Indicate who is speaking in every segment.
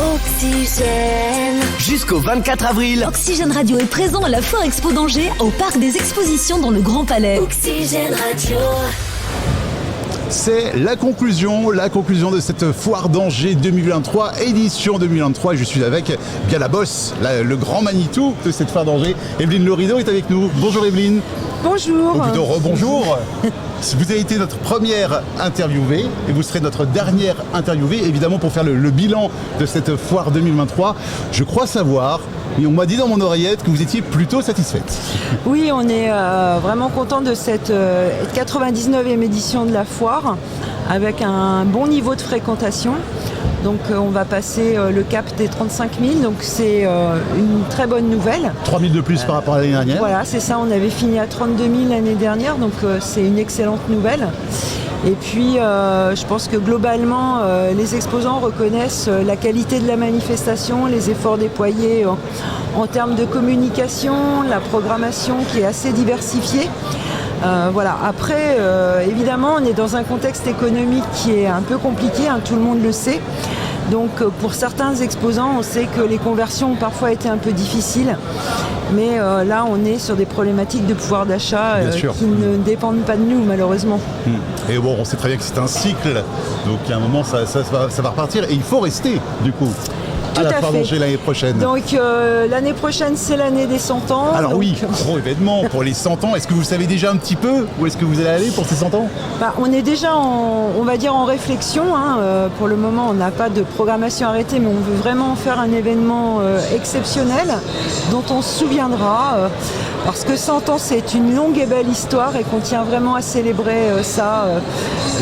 Speaker 1: Oxygène.
Speaker 2: Jusqu'au 24 avril,
Speaker 1: Oxygène Radio est présent à la Foire Expo d'Angers, au Parc des Expositions dans le Grand Palais. Oxygène Radio.
Speaker 3: C'est la conclusion de cette foire d'Angers 2023, édition 2023. Je suis avec bien la bosse, le grand Manitou de cette foire d'Angers. Evelyne Lorido est avec nous. Bonjour Evelyne.
Speaker 4: Bonjour.
Speaker 3: Ou plutôt rebonjour. Vous avez été notre première interviewée et vous serez notre dernière interviewée, évidemment pour faire le bilan de cette foire 2023. Je crois savoir, et on m'a dit dans mon oreillette que vous étiez plutôt satisfaite.
Speaker 4: Oui, on est vraiment content de cette 99e édition de la foire avec un bon niveau de fréquentation. Donc on va passer le cap des 35 000, donc c'est une très bonne nouvelle.
Speaker 3: 3 000 de plus par rapport à l'année dernière.
Speaker 4: Voilà, c'est ça, on avait fini à 32 000 l'année dernière, donc c'est une excellente nouvelle. Et puis je pense que globalement les exposants reconnaissent la qualité de la manifestation, les efforts déployés en termes de communication, la programmation qui est assez diversifiée. Voilà. Après, évidemment, on est dans un contexte économique qui est un peu compliqué, hein, tout le monde le sait. Donc pour certains exposants, on sait que les conversions ont parfois été un peu difficiles. Mais là, on est sur des problématiques de pouvoir d'achat qui ne dépendent pas de nous, malheureusement.
Speaker 3: Et bon, on sait très bien que c'est un cycle. Donc à un moment, ça va repartir. Et il faut rester, du coup.
Speaker 4: Tout à
Speaker 3: foire d'Angers l'année prochaine.
Speaker 4: Donc l'année prochaine, c'est l'année des 100 ans.
Speaker 3: Alors
Speaker 4: donc...
Speaker 3: oui, gros événement pour les 100 ans. Est-ce que vous savez déjà un petit peu où est-ce que vous allez aller pour ces 100 ans ?
Speaker 4: On est déjà en réflexion. Pour le moment, on n'a pas de programmation arrêtée, mais on veut vraiment faire un événement exceptionnel dont on se souviendra. Parce que 100 ans, c'est une longue et belle histoire et qu'on tient vraiment à célébrer ça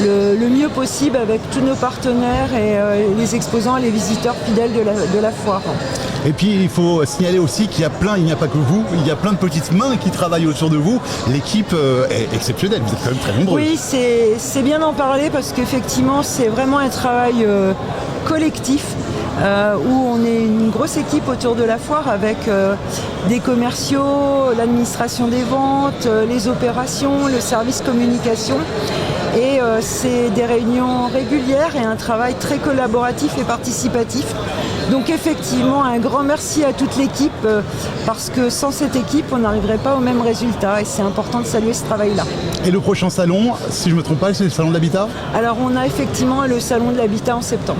Speaker 4: le mieux possible avec tous nos partenaires et les exposants et les visiteurs fidèles de la foire.
Speaker 3: Et puis il faut signaler aussi qu'il y a il n'y a pas que vous, il y a plein de petites mains qui travaillent autour de vous. L'équipe est exceptionnelle, vous êtes quand même très nombreux.
Speaker 4: Oui, c'est bien d'en parler parce qu'effectivement c'est vraiment un travail collectif. Où on est une grosse équipe autour de la foire avec des commerciaux, l'administration des ventes, les opérations, le service communication. Et c'est des réunions régulières et un travail très collaboratif et participatif. Donc effectivement, un grand merci à toute l'équipe parce que sans cette équipe, on n'arriverait pas au même résultat et c'est important de saluer ce travail-là.
Speaker 3: Et le prochain salon, si je ne me trompe pas, c'est le salon de l'habitat ?
Speaker 4: Alors on a effectivement le salon de l'habitat en septembre.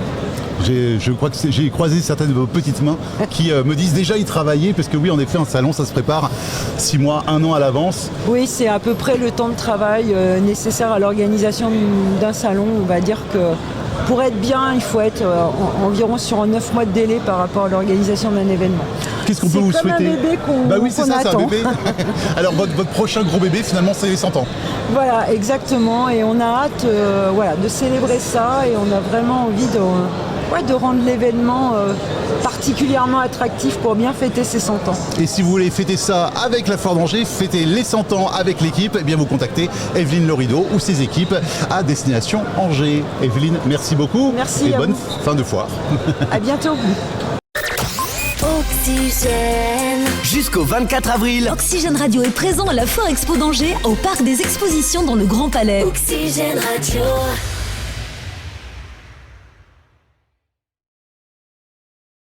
Speaker 3: Je crois que j'ai croisé certaines de vos petites mains qui me disent déjà y travailler parce que oui, en effet, un salon, ça se prépare 6 mois, 1 an à l'avance.
Speaker 4: Oui, c'est à peu près le temps de travail nécessaire à l'organisation d'un salon. On va dire que pour être bien, il faut être environ sur 9 mois de délai par rapport à l'organisation d'un événement.
Speaker 3: Qu'est-ce qu'on peut vous souhaiter ?
Speaker 4: C'est comme un bébé qu'on
Speaker 3: oui, c'est ça,
Speaker 4: attend.
Speaker 3: C'est un bébé. Alors votre prochain gros bébé, finalement, c'est les 100 ans.
Speaker 4: Voilà, exactement. Et on a hâte de célébrer ça et on a vraiment envie de rendre l'événement particulièrement attractif pour bien fêter ses 100 ans.
Speaker 3: Et si vous voulez fêter ça avec la foire d'Angers, fêter les 100 ans avec l'équipe, eh bien vous contactez Evelyne Lorido ou ses équipes à destination Angers. Evelyne, merci beaucoup.
Speaker 4: Merci
Speaker 3: et
Speaker 4: à
Speaker 3: bonne
Speaker 4: vous.
Speaker 3: fin de foire.
Speaker 4: À bientôt.
Speaker 1: Oxygène.
Speaker 2: jusqu'au 24 avril,
Speaker 1: Oxygène Radio est présent à la Foire Expo d'Angers, au Parc des Expositions dans le Grand Palais. Oxygène Radio.